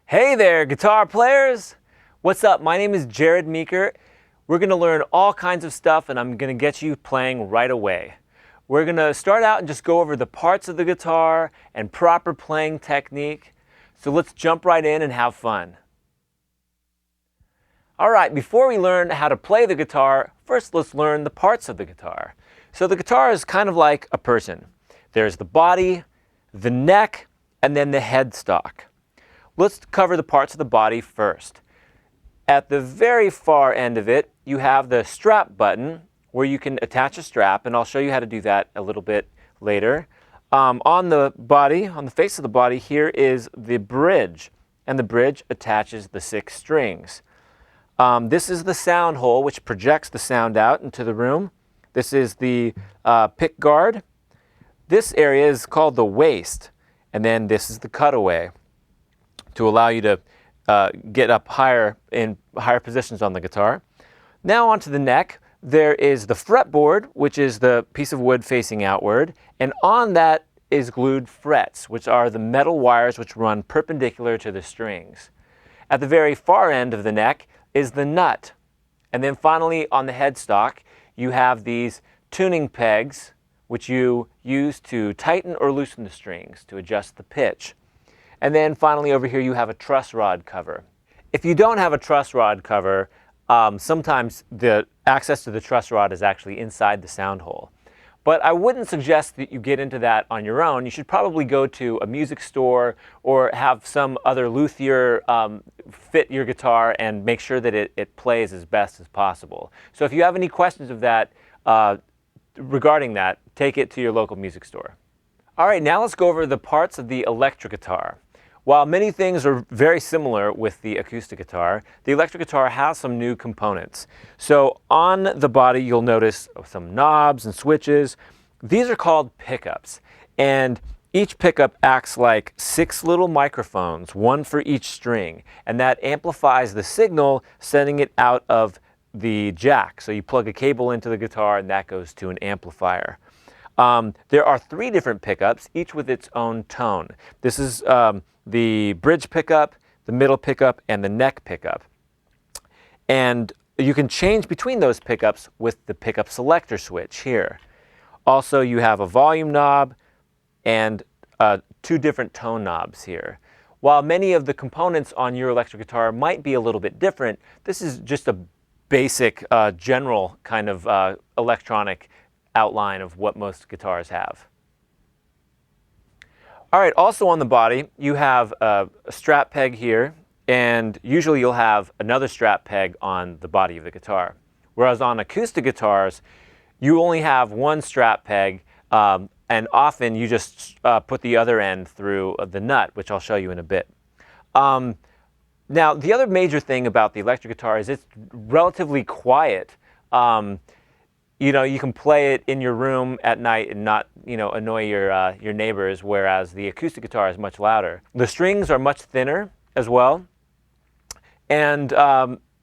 Hey there, guitar players! What's up? My name is Jared Meeker. We're going to learn all kinds of stuff and I'm going to get you playing right away. We're going to start out and just go over the parts of the guitar and proper playing technique. So let's jump right in and have fun. Alright, before we learn how to play the guitar, first let's learn the parts of the guitar. So the guitar is kind of like a person. There's the body, the neck, and then the headstock. Let's cover the parts of the body first. At the very far end of it, you have the strap button where you can attach a strap, and I'll show you how to do that a little bit later. On the body, on the face of the body, here is the bridge, and the bridge attaches the 6 strings. This is the sound hole, which projects the sound out into the room. This is the pick guard. This area is called the waist, and then this is the cutaway, to allow you to get up higher in higher positions on the guitar. Now onto the neck, there is the fretboard, which is the piece of wood facing outward, and on that is glued frets, which are the metal wires which run perpendicular to the strings. At the very far end of the neck is the nut. And then finally on the headstock, you have these tuning pegs, which you use to tighten or loosen the strings to adjust the pitch. And then finally over here you have a truss rod cover. If you don't have a truss rod cover, sometimes the access to the truss rod is actually inside the sound hole. But I wouldn't suggest that you get into that on your own. You should probably go to a music store or have some other luthier fit your guitar and make sure that it plays as best as possible. So if you have any questions of that, regarding that, take it to your local music store. All right, now let's go over the parts of the electric guitar. While many things are very similar with the acoustic guitar, the electric guitar has some new components. So on the body, you'll notice some knobs and switches. These are called pickups, and each pickup acts like 6 little microphones, one for each string, and that amplifies the signal, sending it out of the jack. So you plug a cable into the guitar and that goes to an amplifier. There are 3 different pickups, each with its own tone. This is the bridge pickup, the middle pickup, and the neck pickup. And you can change between those pickups with the pickup selector switch here. Also, you have a volume knob and 2 different tone knobs here. While many of the components on your electric guitar might be a little bit different, this is just a basic, general kind of electronic outline of what most guitars have. All right, also on the body, you have a strap peg here, and usually you'll have another strap peg on the body of the guitar. Whereas on acoustic guitars, you only have one strap peg, and often you just put the other end through the nut, which I'll show you in a bit. Now, the other major thing about the electric guitar is it's relatively quiet. You know, you can play it in your room at night and not, annoy your neighbors, whereas the acoustic guitar is much louder. The strings are much thinner as well, and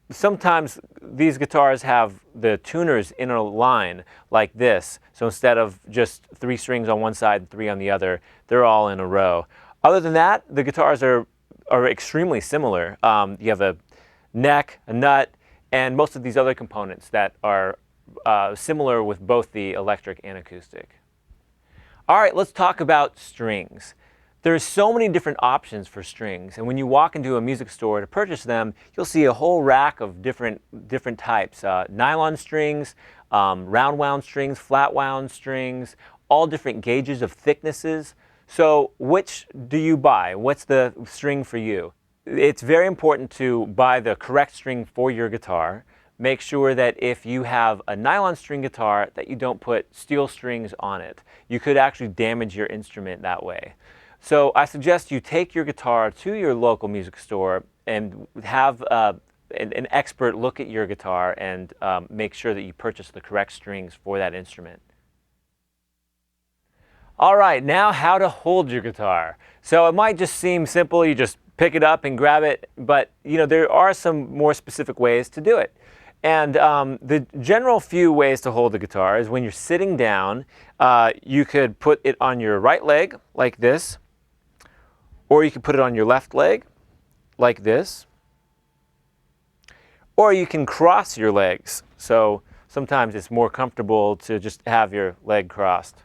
sometimes these guitars have the tuners in a line like this. So instead of just 3 strings on one side and 3 on the other, they're all in a row. Other than that, the guitars are extremely similar. You have a neck, a nut, and most of these other components that are similar with both the electric and acoustic. All right, let's talk about strings. There's so many different options for strings, and when you walk into a music store to purchase them, you'll see a whole rack of different types. Nylon strings, round wound strings, flat wound strings, all different gauges of thicknesses. So which do you buy? What's the string for you? It's very important to buy the correct string for your guitar. Make sure that if you have a nylon string guitar that you don't put steel strings on it. You could actually damage your instrument that way. So I suggest you take your guitar to your local music store and have an expert look at your guitar and make sure that you purchase the correct strings for that instrument. All right, now how to hold your guitar. So it might just seem simple, you just pick it up and grab it, but there are some more specific ways to do it. And the general few ways to hold the guitar is when you're sitting down, you could put it on your right leg like this, or you could put it on your left leg like this, or you can cross your legs. So sometimes it's more comfortable to just have your leg crossed.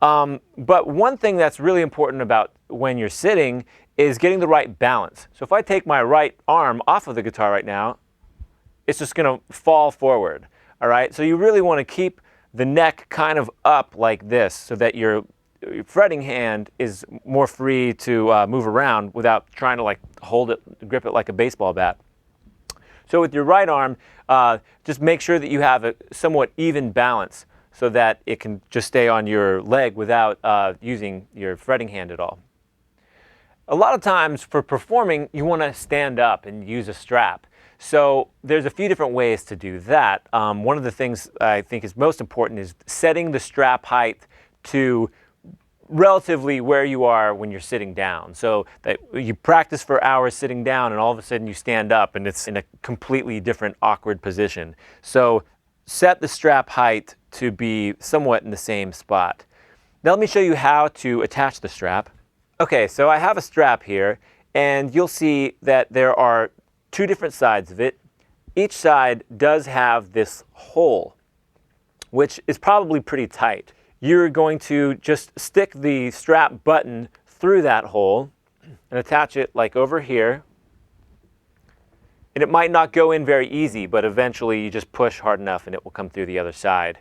But one thing that's really important about when you're sitting is getting the right balance. So if I take my right arm off of the guitar right now, it's just going to fall forward. All right, so you really want to keep the neck kind of up like this so that your fretting hand is more free to move around without trying to like hold it, grip it like a baseball bat. So with your right arm, just make sure that you have a somewhat even balance so that it can just stay on your leg without using your fretting hand at all. A lot of times for performing, you want to stand up and use a strap. So there's a few different ways to do that. One of the things I think is most important is setting the strap height to relatively where you are when you're sitting down. So that you practice for hours sitting down and all of a sudden you stand up and it's in a completely different awkward position. So set the strap height to be somewhat in the same spot. Now let me show you how to attach the strap. Okay, so I have a strap here and you'll see that there are two different sides of it. Each side does have this hole, which is probably pretty tight. You're going to just stick the strap button through that hole and attach it like over here. And it might not go in very easy, but eventually you just push hard enough and it will come through the other side.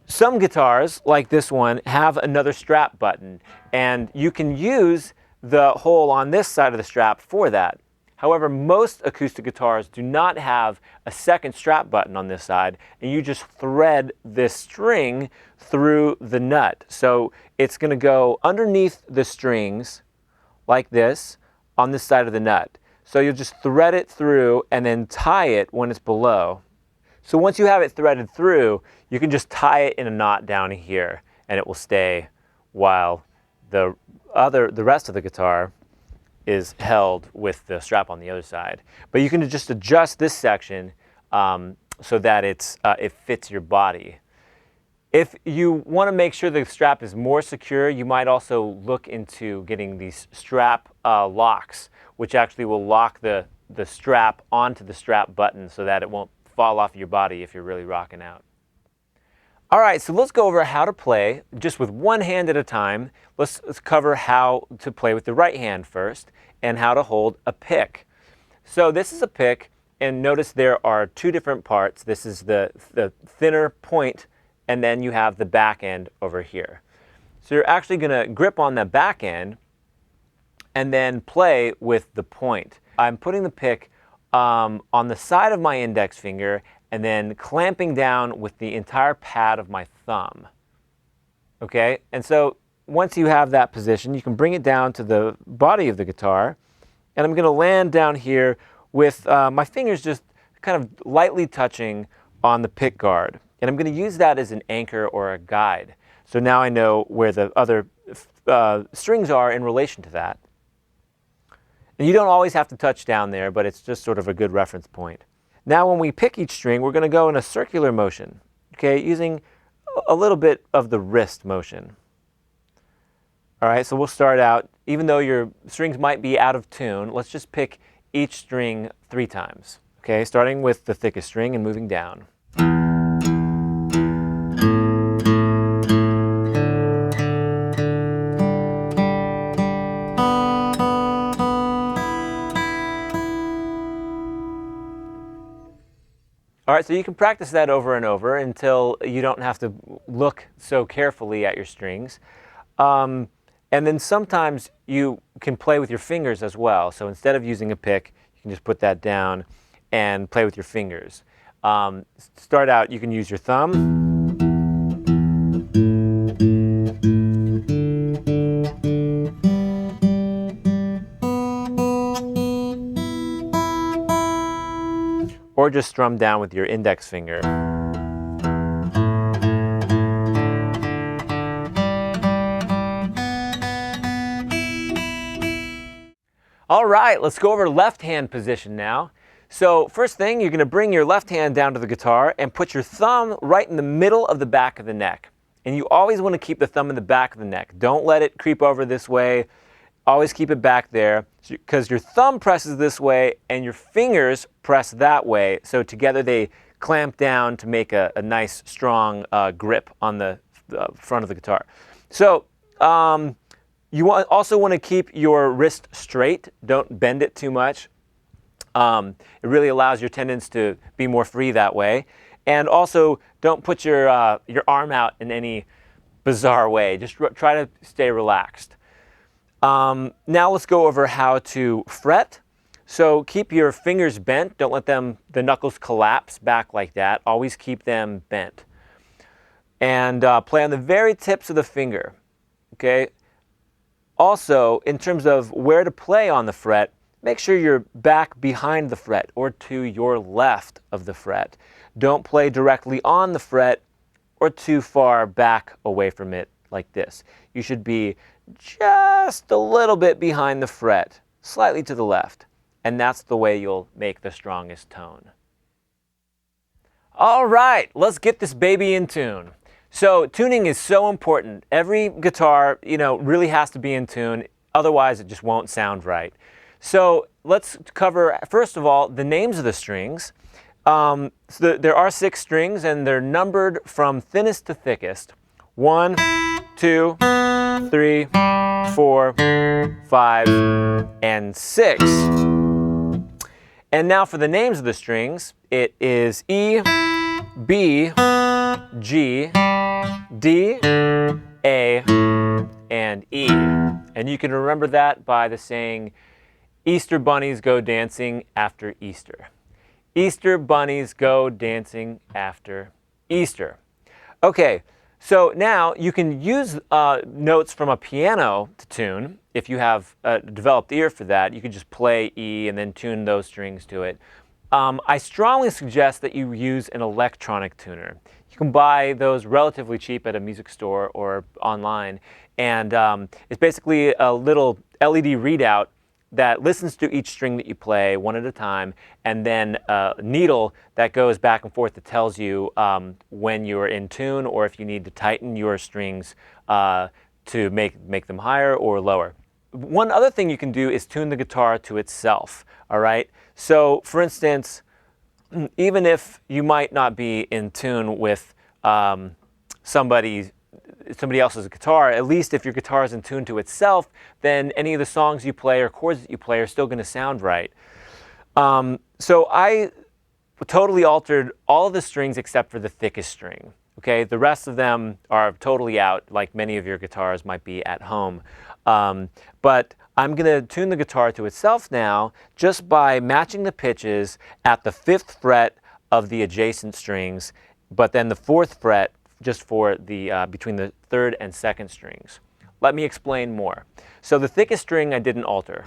Some guitars, like this one, have another strap button, and you can use the hole on this side of the strap for that. However, most acoustic guitars do not have a second strap button on this side, and you just thread this string through the nut. So it's going to go underneath the strings like this on this side of the nut. So you'll just thread it through and then tie it when it's below. So once you have it threaded through, you can just tie it in a knot down here, and it will stay while the rest of the guitar is held with the strap on the other side. But you can just adjust this section so that it fits your body. If you want to make sure the strap is more secure, you might also look into getting these strap locks, which actually will lock the strap onto the strap button so that it won't fall off your body if you're really rocking out. All right, so let's go over how to play just with one hand at a time. Let's cover how to play with the right hand first and how to hold a pick. So this is a pick, and notice there are two different parts. This is the thinner point, and then you have the back end over here. So you're actually going to grip on the back end and then play with the point. I'm putting the pick on the side of my index finger and then clamping down with the entire pad of my thumb. Okay, and so once you have that position, you can bring it down to the body of the guitar, and I'm going to land down here with my fingers just kind of lightly touching on the pick guard. And I'm going to use that as an anchor or a guide. So now I know where the other strings are in relation to that. And you don't always have to touch down there, but it's just sort of a good reference point. Now when we pick each string, we're going to go in a circular motion, okay, using a little bit of the wrist motion. All right, so we'll start out, even though your strings might be out of tune, let's just pick each string 3 times, okay, starting with the thickest string and moving down. All right, so you can practice that over and over until you don't have to look so carefully at your strings. And then sometimes you can play with your fingers as well. So instead of using a pick, you can just put that down and play with your fingers. Start out, you can use your thumb. Or just strum down with your index finger. All right, let's go over left hand position now. So first thing, you're going to bring your left hand down to the guitar and put your thumb right in the middle of the back of the neck. And you always want to keep the thumb in the back of the neck. Don't let it creep over this way. Always keep it back there because your thumb presses this way and your fingers press that way. So together they clamp down to make a nice, strong grip on the front of the guitar. So you also want to keep your wrist straight. Don't bend it too much. It really allows your tendons to be more free that way. And also, don't put your arm out in any bizarre way. Just try to stay relaxed. Now let's go over how to fret. So keep your fingers bent. Don't let the knuckles collapse back like that. Always keep them bent. And play on the very tips of the finger. Okay. Also, in terms of where to play on the fret, make sure you're back behind the fret or to your left of the fret. Don't play directly on the fret or too far back away from it like this. You should be just a little bit behind the fret, slightly to the left, and that's the way you'll make the strongest tone. All right, let's get this baby in tune. So tuning is so important. Every guitar, really has to be in tune, otherwise it just won't sound right. So let's cover, first of all, the names of the strings. So there are 6 strings, and they're numbered from thinnest to thickest. 1, 2, 3, 4, 5, and 6. And now for the names of the strings, it is E, B, G, D, A, and E. And you can remember that by the saying, Easter bunnies go dancing after Easter. Easter bunnies go dancing after Easter. Okay, so now you can use notes from a piano to tune. If you have a developed ear for that, you can just play E and then tune those strings to it. I strongly suggest that you use an electronic tuner. You can buy those relatively cheap at a music store or online, and it's basically a little LED readout that listens to each string that you play one at a time, and then a needle that goes back and forth that tells you when you're in tune or if you need to tighten your strings to make them higher or lower. One other thing you can do is tune the guitar to itself, all right? So, for instance, even if you might not be in tune with somebody else's guitar, at least if your guitar is in tune to itself, then any of the songs you play or chords that you play are still going to sound right. So I totally altered all of the strings except for the thickest string. Okay, the rest of them are totally out, like many of your guitars might be at home. But I'm going to tune the guitar to itself now just by matching the pitches at the 5th fret of the adjacent strings, but then the 4th fret just for the between the 3rd and 2nd strings. Let me explain more. So the thickest string I didn't alter.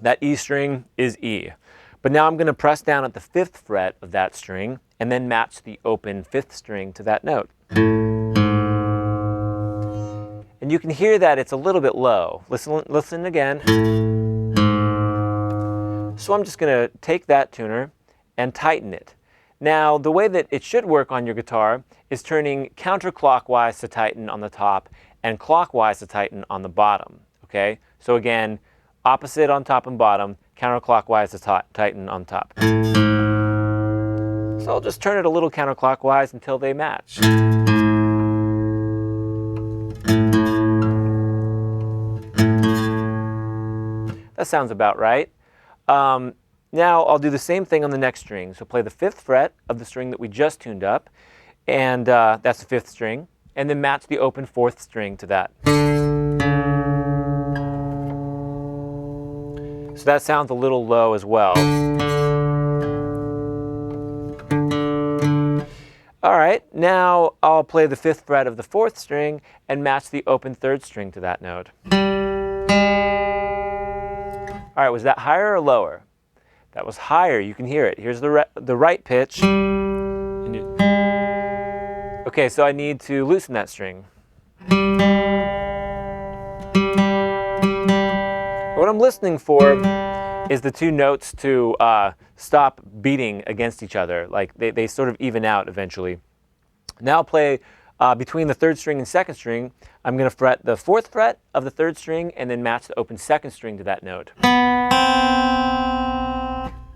That E string is E. But now I'm going to press down at the 5th fret of that string and then match the open 5th string to that note. And you can hear that it's a little bit low. Listen again. So I'm just going to take that tuner and tighten it. Now, the way that it should work on your guitar is turning counterclockwise to tighten on the top and clockwise to tighten on the bottom, okay? So again, opposite on top and bottom, counterclockwise to tighten on top. So I'll just turn it a little counterclockwise until they match. That sounds about right. Now I'll do the same thing on the next string. So play the 5th fret of the string that we just tuned up, and that's the 5th string, and then match the open 4th string to that. So that sounds a little low as well. All right, now I'll play the 5th fret of the 4th string and match the open 3rd string to that note. All right, was that higher or lower? That was higher. You can hear it. Here's the right pitch. Okay, so I need to loosen that string. What I'm listening for is the 2 notes to stop beating against each other. Like they sort of even out eventually. Now play between the third string and second string, I'm going to fret the fourth fret of the third string and then match the open second string to that note.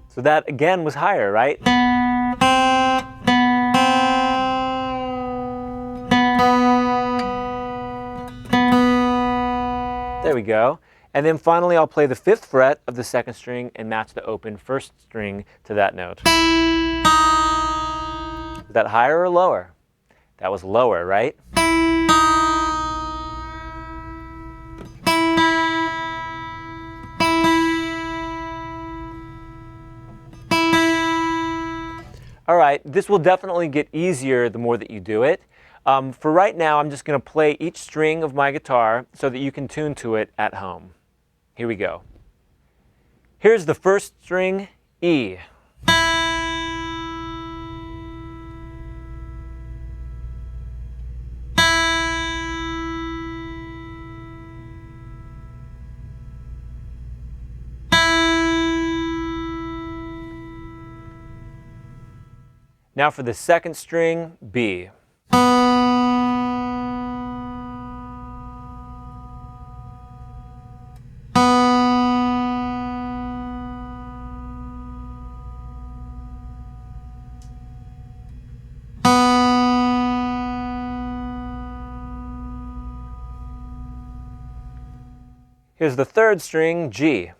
So that again was higher, right? There we go. And then finally I'll play the fifth fret of the second string and match the open first string to that note. Is that higher or lower? That was lower, right? All right, this will definitely get easier the more that you do it. For right now, I'm just going to play each string of my guitar so that you can tune to it at home. Here we go. Here's the first string, E. Now for the second string, B. Here's the third string, G.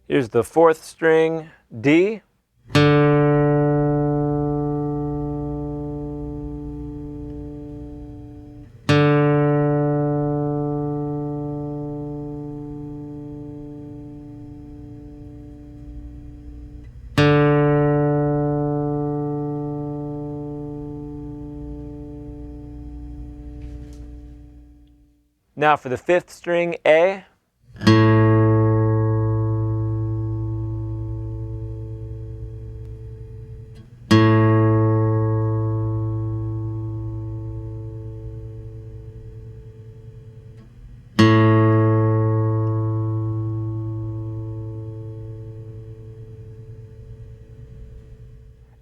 Here's the fourth string, D. Now for the fifth string, A.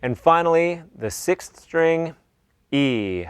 And finally, the sixth string, E.